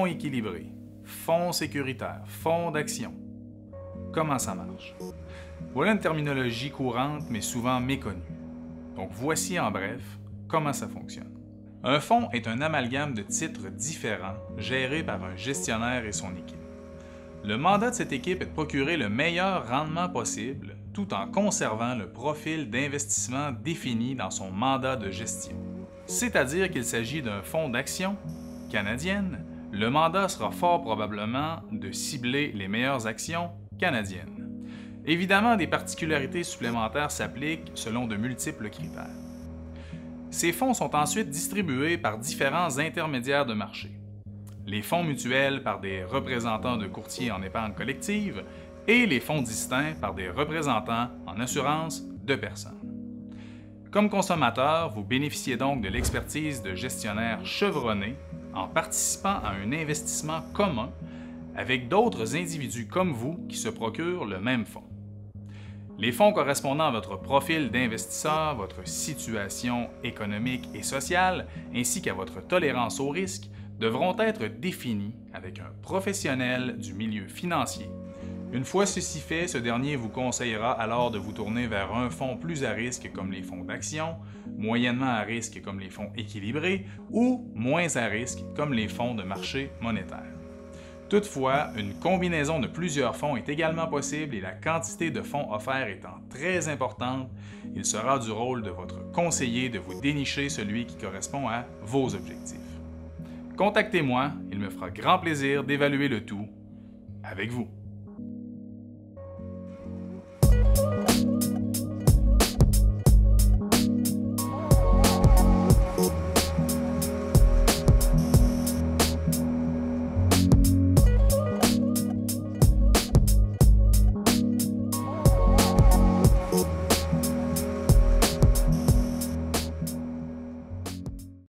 fonds équilibrés, fonds sécuritaires, fonds d'action. Comment ça marche? Voilà une terminologie courante mais souvent méconnue. Donc voici en bref comment ça fonctionne. Un fonds est un amalgame de titres différents gérés par un gestionnaire et son équipe. Le mandat de cette équipe est de procurer le meilleur rendement possible tout en conservant le profil d'investissement défini dans son mandat de gestion. C'est-à-dire qu'il s'agit d'un fonds d'action canadienne, le mandat sera fort probablement de cibler les meilleures actions canadiennes. Évidemment, des particularités supplémentaires s'appliquent selon de multiples critères. Ces fonds sont ensuite distribués par différents intermédiaires de marché. Les fonds mutuels par des représentants de courtiers en épargne collective et les fonds distincts par des représentants en assurance de personnes. Comme consommateur, vous bénéficiez donc de l'expertise de gestionnaires chevronnés en participant à un investissement commun avec d'autres individus comme vous qui se procurent le même fonds. Les fonds correspondant à votre profil d'investisseur, votre situation économique et sociale, ainsi qu'à votre tolérance au risque, devront être définis avec un professionnel du milieu financier. Une fois ceci fait, ce dernier vous conseillera alors de vous tourner vers un fonds plus à risque comme les fonds d'action, moyennement à risque comme les fonds équilibrés ou moins à risque comme les fonds de marché monétaire. Toutefois, une combinaison de plusieurs fonds est également possible et la quantité de fonds offerts étant très importante, il sera du rôle de votre conseiller de vous dénicher celui qui correspond à vos objectifs. Contactez-moi, il me fera grand plaisir d'évaluer le tout avec vous.